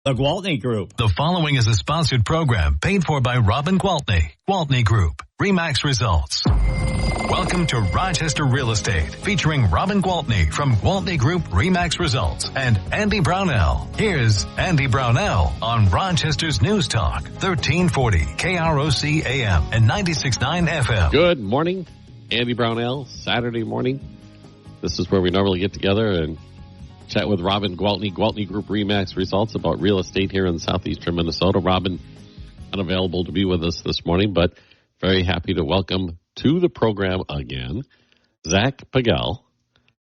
The Gwaltney Group. The following is a sponsored program paid for by Robin Gwaltney. Gwaltney Group, RE/MAX Results. Welcome to Rochester Real Estate, featuring Robin Gwaltney from Gwaltney Group RE/MAX Results and Andy Brownell. Here's Andy Brownell on Rochester's News Talk, 1340 KROC AM and 96.9 FM. Good morning, Andy Brownell, Saturday morning. This is where we normally get together and chat with Robin Gwaltney, Gwaltney Group RE/MAX Results, about real estate here in southeastern Minnesota. Robin, unavailable to be with us this morning, but very happy to welcome to the program again Zach Pagel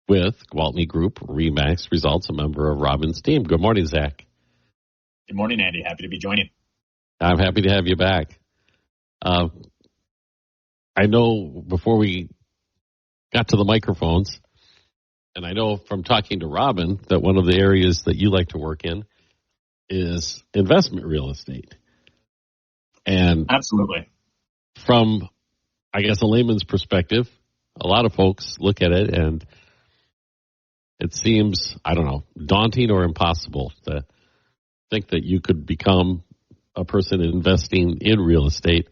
with Gwaltney Group RE/MAX Results, a member of Robin's team. Good morning, Zach. Good morning, Andy. Happy to be joining. I'm happy to have you back. I know before we got to the microphones, and I know from talking to Robin that one of the areas that you like to work in is investment real estate. And absolutely, from, I guess, a layman's perspective, a lot of folks look at it and it seems, I don't know, daunting or impossible to think that you could become a person investing in real estate.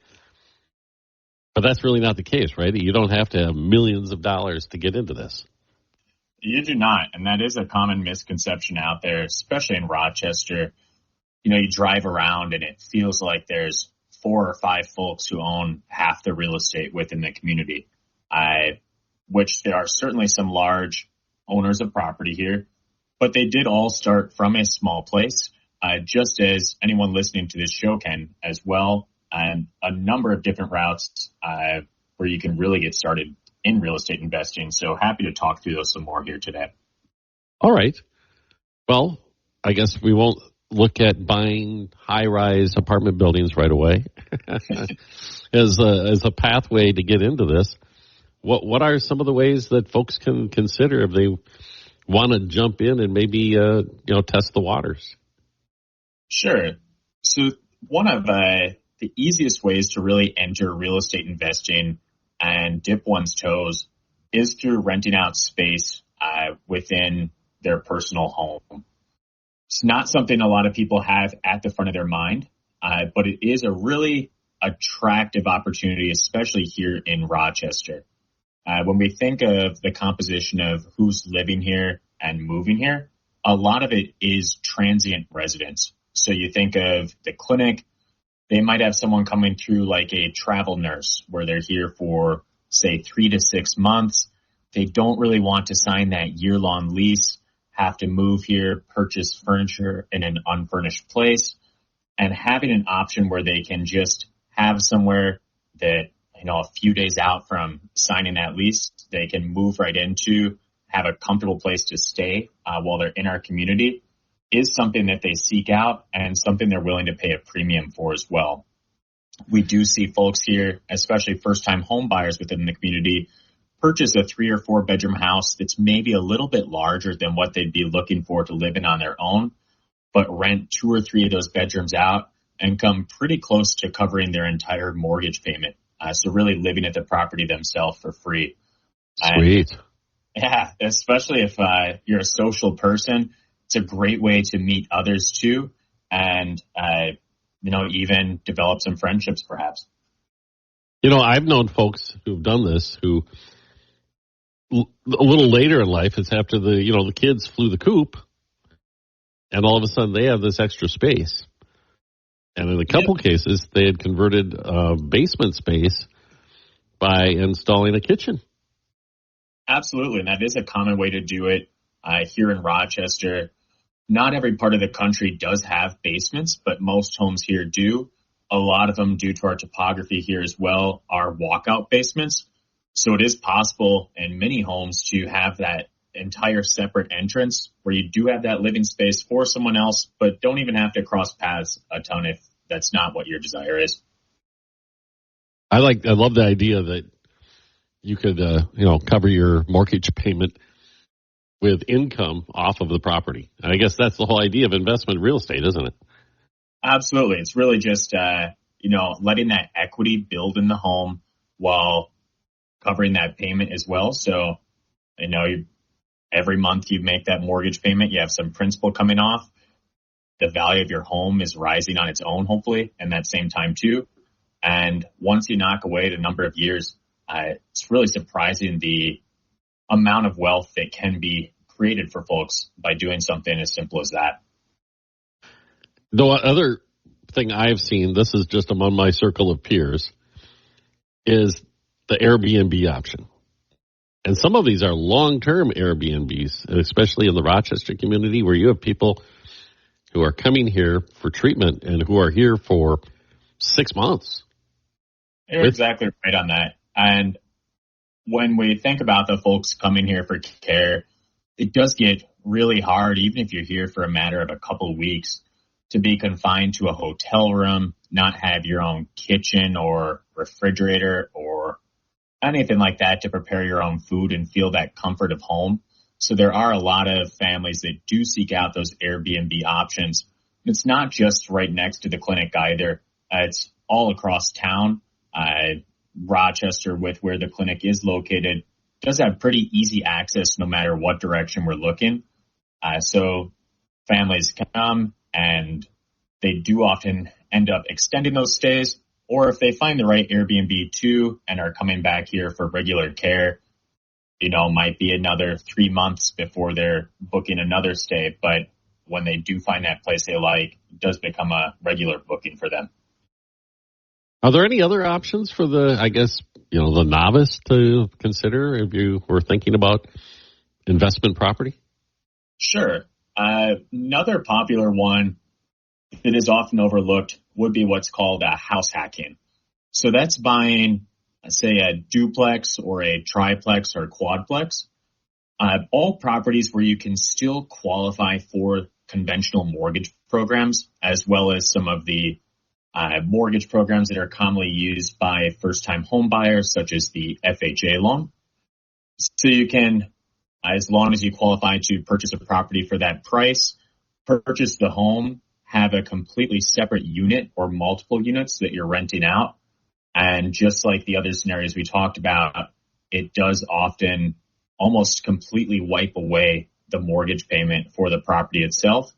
But that's really not the case, right? You don't have to have millions of dollars to get into this. You do not, and that is a common misconception out there, especially in Rochester. You know, you drive around and it feels like there's 4 or 5 folks who own half the real estate within the community, which there are certainly some large owners of property here, but they did all start from a small place, just as anyone listening to this show can as well, and a number of different routes where you can really get started in real estate investing. So happy to talk through those some more here today. All right. Well, I guess we won't look at buying high-rise apartment buildings right away as a pathway to get into this. What are some of the ways that folks can consider if they want to jump in and maybe test the waters? Sure. So one of the easiest ways to really enter real estate investing and dip one's toes is through renting out space within their personal home. It's not something a lot of people have at the front of their mind, but it is a really attractive opportunity, especially here in Rochester. When we think of the composition of who's living here and moving here, a lot of it is transient residents. So you think of the clinic, they might have someone coming through like a travel nurse where they're here for, say, 3 to 6 months. They don't really want to sign that year-long lease, have to move here, purchase furniture in an unfurnished place, and having an option where they can just have somewhere that, a few days out from signing that lease, they can move right into, have a comfortable place to stay while they're in our community, is something that they seek out and something they're willing to pay a premium for as well. We do see folks here, especially first-time home buyers within the community, purchase a 3 or 4 bedroom house that's maybe a little bit larger than what they'd be looking for to live in on their own, but rent 2 or 3 of those bedrooms out and come pretty close to covering their entire mortgage payment. So really living at the property themselves for free. Sweet. Yeah, especially if you're a social person. It's a great way to meet others too, and even develop some friendships perhaps. I've known folks who've done this who a little later in life, it's after the kids flew the coop, and all of a sudden they have this extra space. And in a couple cases, they had converted basement space by installing a kitchen. Absolutely, and that is a common way to do it here in Rochester. Not every part of the country does have basements, but most homes here do. A lot of them, due to our topography here as well, are walkout basements. So it is possible in many homes to have that entire separate entrance where you do have that living space for someone else, but don't even have to cross paths a ton if that's not what your desire is. I love the idea that you could, cover your mortgage payment with income off of the property. And I guess that's the whole idea of investment real estate, isn't it? Absolutely. It's really just, letting that equity build in the home while covering that payment as well. So, every month you make that mortgage payment, you have some principal coming off. the value of your home is rising on its own, hopefully, in that same time too. And once you knock away the number of years, it's really surprising the amount of wealth that can be created for folks by doing something as simple as that. The other thing I've seen, this is just among my circle of peers, is the Airbnb option. And some of these are long-term Airbnbs, especially in the Rochester community, where you have people who are coming here for treatment and who are here for 6 months. You're exactly right on that. And when we think about the folks coming here for care, it does get really hard, even if you're here for a matter of a couple of weeks, to be confined to a hotel room, not have your own kitchen or refrigerator or anything like that to prepare your own food and feel that comfort of home. So there are a lot of families that do seek out those Airbnb options. It's not just right next to the clinic either. It's all across town. Rochester, with where the clinic is located, does have pretty easy access no matter what direction we're looking. So families come and they do often end up extending those stays, or if they find the right Airbnb too and are coming back here for regular care, might be another 3 months before they're booking another stay. But when they do find that place they like, it does become a regular booking for them. Are there any other options for the novice to consider if you were thinking about investment property? Sure. Another popular one that is often overlooked would be what's called house hacking. So that's buying, say, a duplex or a triplex or quadplex, all properties where you can still qualify for conventional mortgage programs, as well as some of the mortgage programs that are commonly used by first-time home buyers, such as the FHA loan. So you can, as long as you qualify to purchase a property for that price, purchase the home, have a completely separate unit or multiple units that you're renting out. And just like the other scenarios we talked about, it does often almost completely wipe away the mortgage payment for the property itself.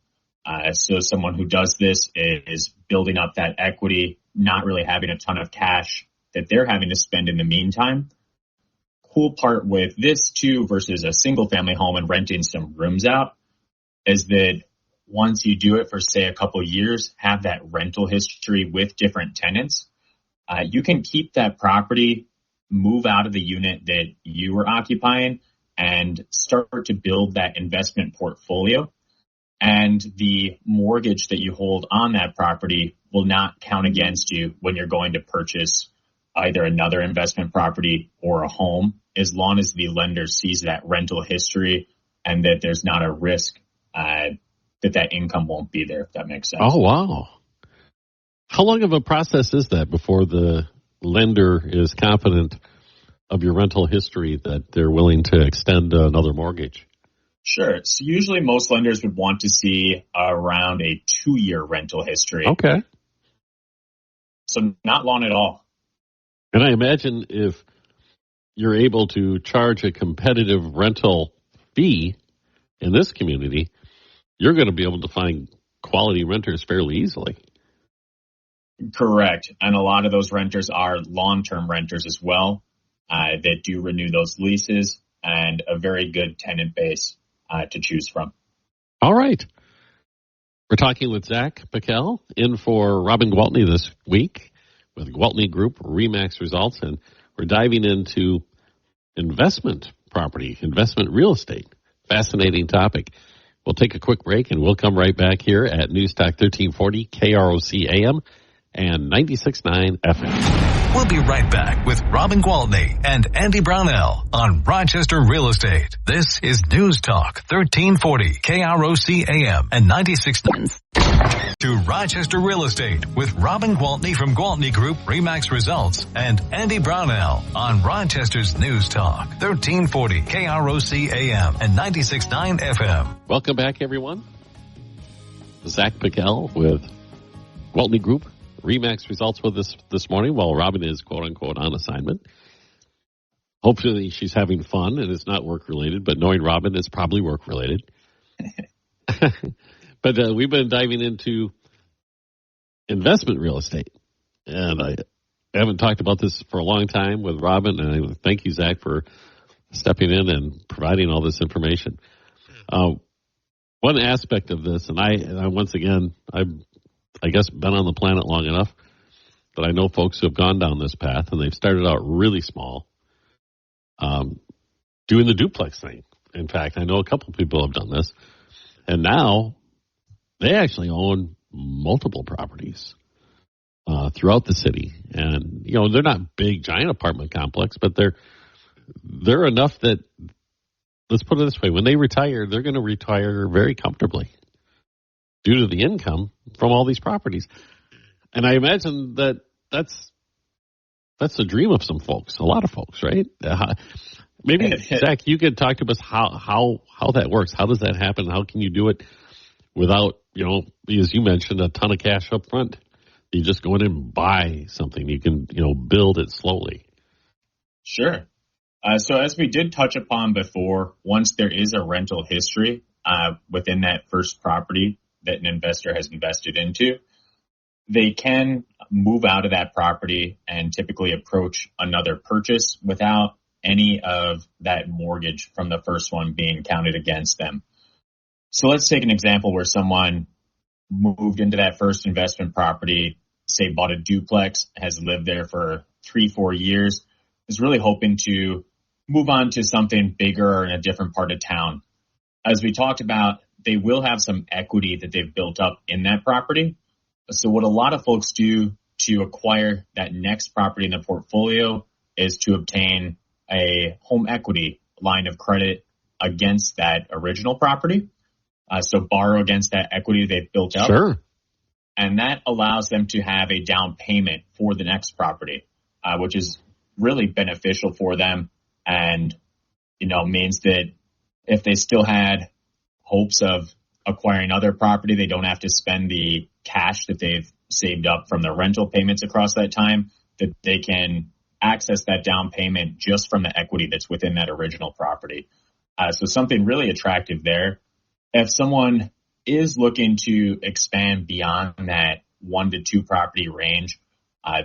So someone who does this is building up that equity, not really having a ton of cash that they're having to spend in the meantime. Cool part with this too versus a single family home and renting some rooms out is that once you do it for, say, a couple of years, have that rental history with different tenants, you can keep that property, move out of the unit that you were occupying, and start to build that investment portfolio. And the mortgage that you hold on that property will not count against you when you're going to purchase either another investment property or a home, as long as the lender sees that rental history and that there's not a risk that income won't be there, if that makes sense. Oh, wow. How long of a process is that before the lender is confident of your rental history that they're willing to extend another mortgage? Sure. So usually most lenders would want to see around a 2-year rental history. Okay. So not long at all. And I imagine if you're able to charge a competitive rental fee in this community, you're going to be able to find quality renters fairly easily. Correct. And a lot of those renters are long-term renters as well that do renew those leases, and a very good tenant base to choose from. All right. We're talking with Zach Pagel in for Robin Gwaltney this week with Gwaltney Group-RE results, and we're diving into investment property, investment real estate. Fascinating topic. We'll take a quick break, and we'll come right back here at News Talk 1340 KROC AM and 96.9 FM. We'll be right back with Robin Gwaltney and Andy Brownell on Rochester Real Estate. This is News Talk 1340 KROC AM and 96.9. To Rochester Real Estate with Robin Gwaltney from Gwaltney Group-RE results and Andy Brownell on Rochester's News Talk 1340 KROC AM and 96.9 FM. Welcome back, everyone. Zach Pagel with Gwaltney Group-RE results with us this morning while Robin is quote-unquote on assignment. Hopefully she's having fun and it's not work-related, but knowing Robin, it's probably work-related. But we've been diving into investment real estate. And I haven't talked about this for a long time with Robin. And I thank you, Zach, for stepping in and providing all this information. One aspect of this, and I once again, I guess been on the planet long enough that I know folks who have gone down this path, and they've started out really small, doing the duplex thing. In fact, I know a couple people have done this, and now they actually own multiple properties throughout the city. And, you know, they're not big, giant apartment complex, but they're enough that, let's put it this way, when they retire, they're going to retire very comfortably due to the income from all these properties. And I imagine that's the dream of some folks, a lot of folks, right? Maybe, Zach, you could talk to us how that works. How does that happen? How can you do it without, you know, as you mentioned, a ton of cash up front? You just go in and buy something. You can, you know, build it slowly. Sure. So as we did touch upon before, once there is a rental history within that first property that an investor has invested into, they can move out of that property and typically approach another purchase without any of that mortgage from the first one being counted against them. So let's take an example where someone moved into that first investment property, say bought a duplex, has lived there for 3-4 years, is really hoping to move on to something bigger or in a different part of town. As we talked about, they will have some equity that they've built up in that property. So what a lot of folks do to acquire that next property in the portfolio is to obtain a home equity line of credit against that original property. So borrow against that equity they've built up. Sure. And that allows them to have a down payment for the next property, which is really beneficial for them. And, you know, means that if they still had hopes of acquiring other property, they don't have to spend the cash that they've saved up from the rental payments across that time, that they can access that down payment just from the equity that's within that original property. So something really attractive there. If someone is looking to expand beyond that 1 to 2 property range,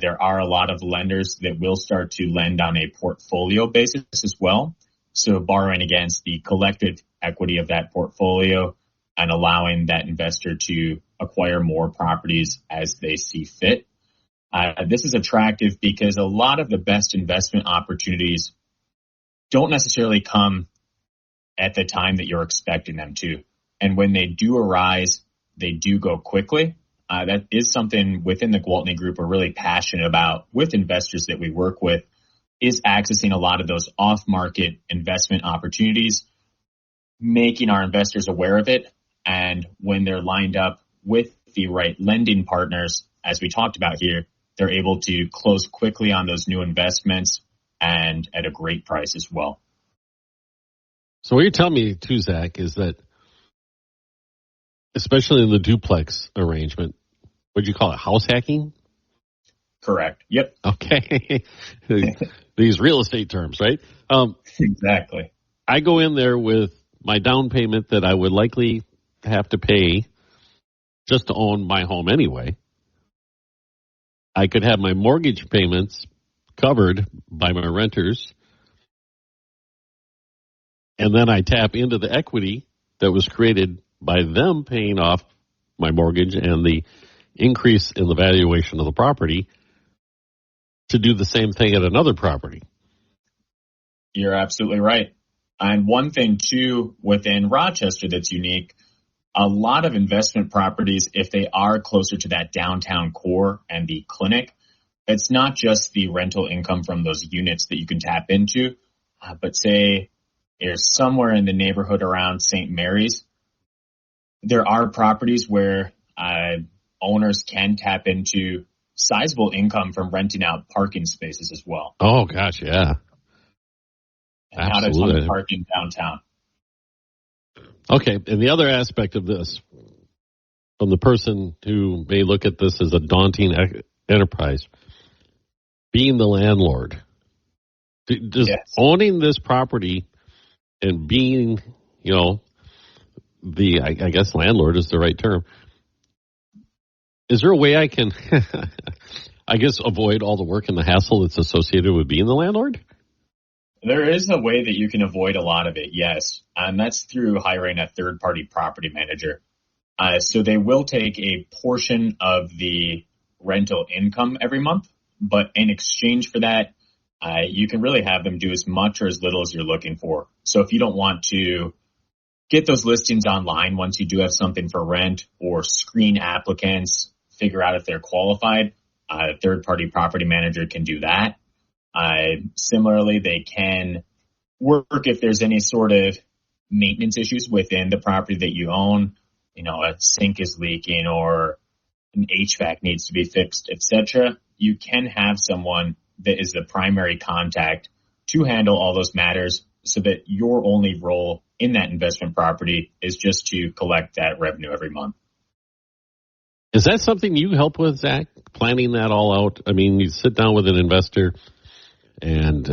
there are a lot of lenders that will start to lend on a portfolio basis as well. So borrowing against the collective equity of that portfolio and allowing that investor to acquire more properties as they see fit. This is attractive because a lot of the best investment opportunities don't necessarily come at the time that you're expecting them to. And when they do arise, they do go quickly. That is something within the Gwaltney Group we're really passionate about with investors that we work with, is accessing a lot of those off-market investment opportunities, making our investors aware of it. And when they're lined up with the right lending partners, as we talked about here, they're able to close quickly on those new investments and at a great price as well. So what you're telling me too, Zach, is that especially in the duplex arrangement, what'd you call it, house hacking? Correct. Yep. Okay. These real estate terms, right? Exactly. I go in there with my down payment that I would likely have to pay just to own my home anyway. I could have my mortgage payments covered by my renters. And then I tap into the equity that was created by them paying off my mortgage and the increase in the valuation of the property to do the same thing at another property. You're absolutely right. And one thing, too, within Rochester that's unique, a lot of investment properties, if they are closer to that downtown core and the clinic, it's not just the rental income from those units that you can tap into, but say you're somewhere in the neighborhood around St. Mary's, there are properties where owners can tap into sizable income from renting out parking spaces as well. Oh, gosh, yeah. And not a ton of parking downtown. Okay, and the other aspect of this, from the person who may look at this as a daunting enterprise, being the landlord, just owning this property and being, you know, I guess landlord is the right term. Is there a way I can, I guess, avoid all the work and the hassle that's associated with being the landlord? There is a way that you can avoid a lot of it, yes. And that's through hiring a third-party property manager. So they will take a portion of the rental income every month, but in exchange for that, you can really have them do as much or as little as you're looking for. So if you don't want to get those listings online once you do have something for rent, or screen applicants, figure out if they're qualified, a third-party property manager can do that. Similarly, they can work if there's any sort of maintenance issues within the property that you own. A sink is leaking or an HVAC needs to be fixed, etc. You can have someone that is the primary contact to handle all those matters, so that your only role in that investment property is just to collect that revenue every month. Is that something you help with, Zach? Planning that all out? I mean, you sit down with an investor and,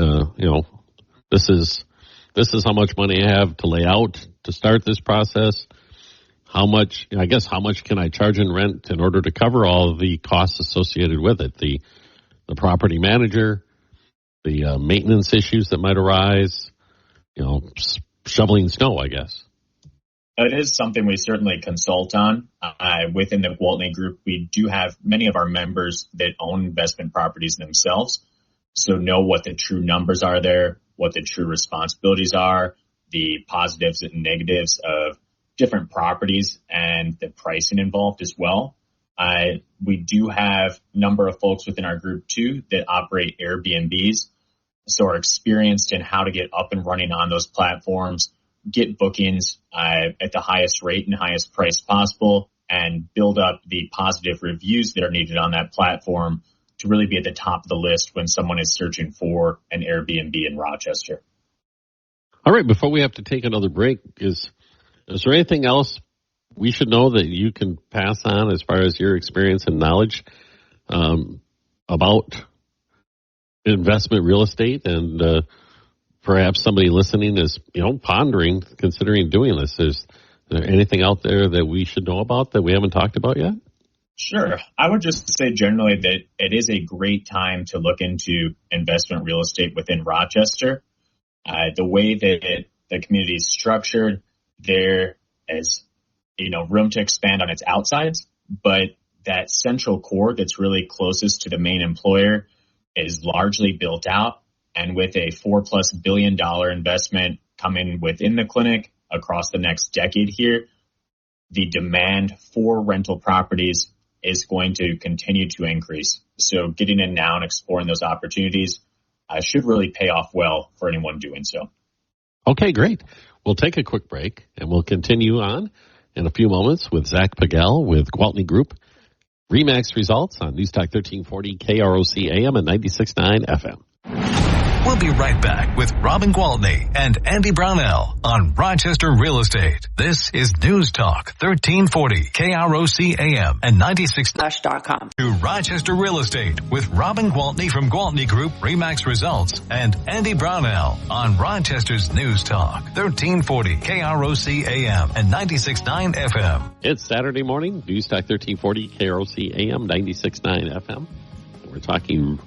this is how much money I have to lay out to start this process. How much can I charge in rent in order to cover all of the costs associated with it? The property manager, the maintenance issues that might arise, shoveling snow, I guess. It is something we certainly consult on. Within the Gwaltney Group, we do have many of our members that own investment properties themselves, so know what the true numbers are there, what the true responsibilities are, the positives and negatives of different properties, and the pricing involved as well. We do have a number of folks within our group, too, that operate Airbnbs, so are experienced in how to get up and running on those platforms, get bookings at the highest rate and highest price possible, and build up the positive reviews that are needed on that platform to really be at the top of the list when someone is searching for an Airbnb in Rochester. All right, before we have to take another break, is there anything else we should know that you can pass on as far as your experience and knowledge about investment real estate? And perhaps somebody listening is, pondering, considering doing this. Is there anything out there that we should know about that we haven't talked about yet? Sure. I would just say generally that it is a great time to look into investment real estate within Rochester. The way that the community is structured, there is, room to expand on its outsides, but that central core that's really closest to the main employer is largely built out. And with a $4+ billion investment coming within the clinic across the next decade here, the demand for rental properties is going to continue to increase. So getting in now and exploring those opportunities should really pay off well for anyone doing so. Okay, great. We'll take a quick break and we'll continue on in a few moments with Zach Pagel with Gwaltney Group. RE/MAX results on News Talk 1340 KROC AM and 96.9 FM. We'll be right back with Robin Gwaltney and Andy Brownell on Rochester Real Estate. This is News Talk 1340 KROC AM and 96.9 to Rochester Real Estate with Robin Gwaltney from Gwaltney Group-RE/MAX results and Andy Brownell on Rochester's News Talk 1340 KROC AM and 96.9 FM. It's Saturday morning, News Talk 1340 KROC AM 96.9 FM. We're talking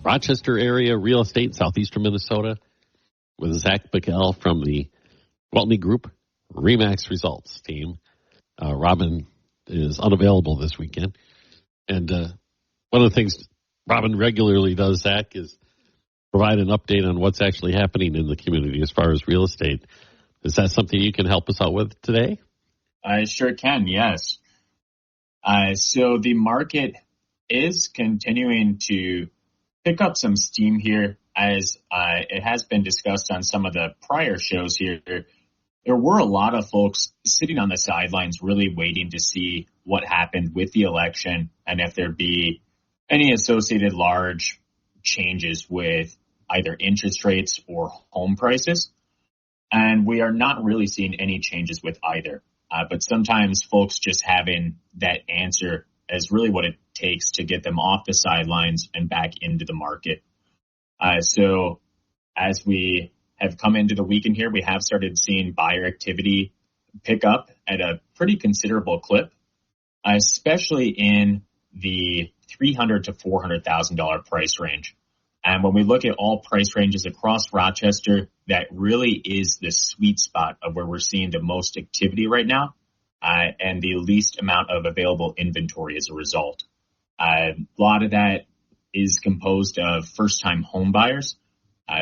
Rochester area real estate, southeastern Minnesota, with Zach Pagel from the Gwaltney Group-RE/MAX results team. Robin is unavailable this weekend. And one of the things Robin regularly does, Zach, is provide an update on what's actually happening in the community as far as real estate. Is that something you can help us out with today? I sure can, yes. So the market is continuing to pick up some steam here, as it has been discussed on some of the prior shows here. There were a lot of folks sitting on the sidelines really waiting to see what happened with the election and if there'd be any associated large changes with either interest rates or home prices. And we are not really seeing any changes with either. But sometimes folks just having that answer is really what it takes to get them off the sidelines and back into the market. So as we have come into the weekend here, we have started seeing buyer activity pick up at a pretty considerable clip, especially in the $300,000 to $400,000 price range. And when we look at all price ranges across Rochester, that really is the sweet spot of where we're seeing the most activity right now, and the least amount of available inventory as a result. A lot of that is composed of first-time home buyers,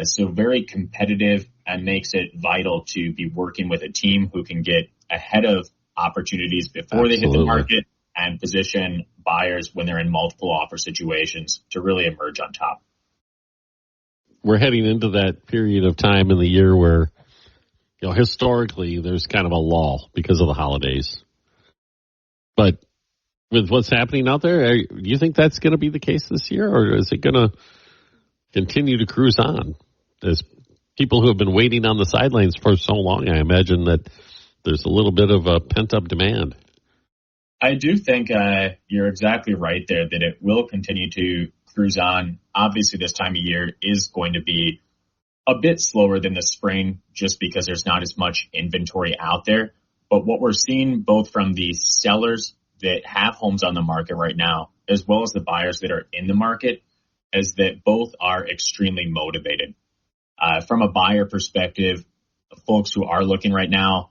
so very competitive, and makes it vital to be working with a team who can get ahead of opportunities before they hit the market and position buyers when they're in multiple offer situations to really emerge on top. We're heading into that period of time in the year where, historically there's kind of a lull because of the holidays. But with what's happening out there, do you think that's going to be the case this year, or is it going to continue to cruise on? As people who have been waiting on the sidelines for so long, I imagine that there's a little bit of a pent-up demand. I do think you're exactly right there, that it will continue to cruise on. Obviously, this time of year is going to be a bit slower than the spring just because there's not as much inventory out there. But what we're seeing both from the sellers that have homes on the market right now, as well as the buyers that are in the market, is that both are extremely motivated. From a buyer perspective, folks who are looking right now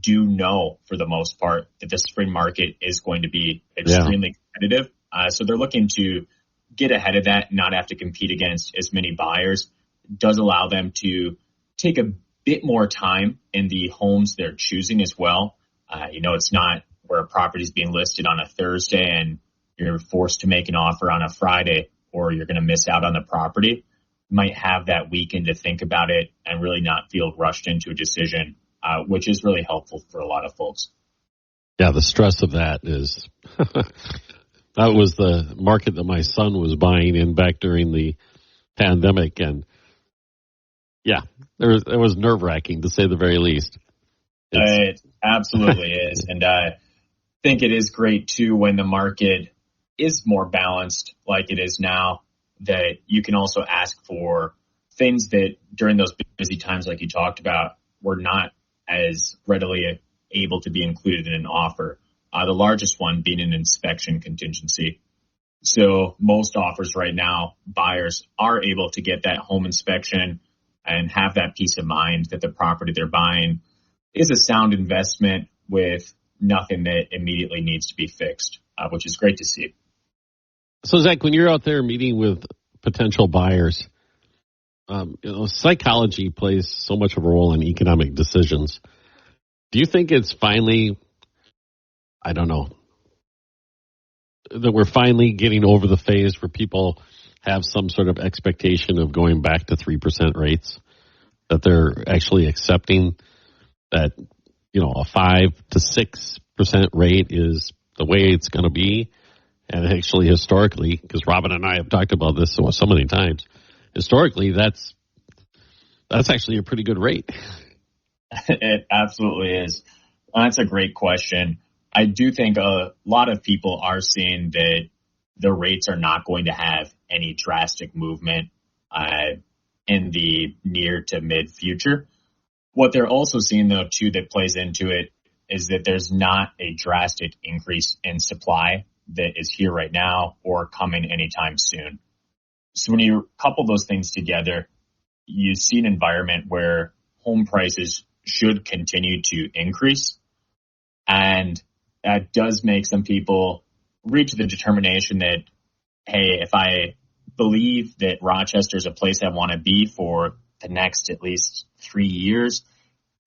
do know, for the most part, that the spring market is going to be extremely competitive. So they're looking to get ahead of that, not have to compete against as many buyers. It does allow them to take a bit more time in the homes they're choosing as well. It's not where a property is being listed on a Thursday and you're forced to make an offer on a Friday, or you're going to miss out on the property. You might have that weekend to think about it and really not feel rushed into a decision, which is really helpful for a lot of folks. Yeah, the stress of that is that was the market that my son was buying in back during the pandemic, and it was nerve-wracking to say the very least. It absolutely is, and I think it is great too when the market is more balanced like it is now, that you can also ask for things that during those busy times like you talked about were not as readily able to be included in an offer. The largest one being an inspection contingency. So most offers right now, buyers are able to get that home inspection and have that peace of mind that the property they're buying is a sound investment with nothing that immediately needs to be fixed, which is great to see. So, Zach, when you're out there meeting with potential buyers, psychology plays so much of a role in economic decisions. Do you think it's finally, that we're finally getting over the phase where people have some sort of expectation of going back to 3% rates, that they're actually accepting that, a 5 to 6% rate is the way it's going to be? And actually, historically, because Robin and I have talked about this so many times, historically, that's actually a pretty good rate. It absolutely is. That's a great question. I do think a lot of people are seeing that the rates are not going to have any drastic movement in the near to mid future. What they're also seeing, though, too, that plays into it is that there's not a drastic increase in supply that is here right now or coming anytime soon. So when you couple those things together, you see an environment where home prices should continue to increase. And that does make some people reach the determination that, hey, if I believe that Rochester is a place I want to be for the next at least 3 years,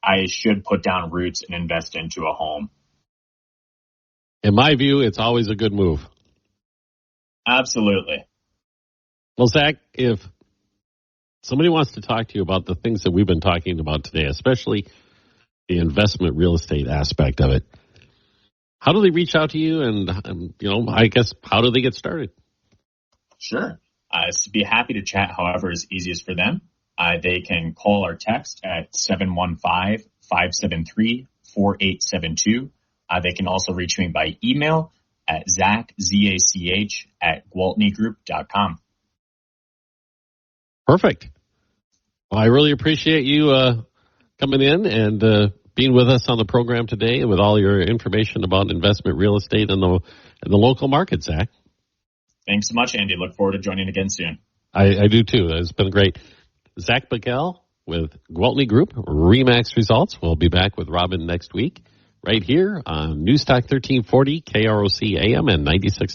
I should put down roots and invest into a home. In my view, it's always a good move. Absolutely. Well, Zach, if somebody wants to talk to you about the things that we've been talking about today, especially the investment real estate aspect of it, how do they reach out to you? And, I guess, how do they get started? Sure. So be happy to chat however is easiest for them. They can call or text at 715-573-4872. They can also reach me by email at Zach, Z-A-C-H, at GwaltneyGroup.com. Perfect. Well, I really appreciate you coming in and being with us on the program today with all your information about investment real estate in the local market, Zach. Thanks so much, Andy. Look forward to joining again soon. I do too. It's been great. Zach Pagel with Gwaltney Group-RE Results. We'll be back with Robin next week right here on Newstalk 1340 KROC AM and 96.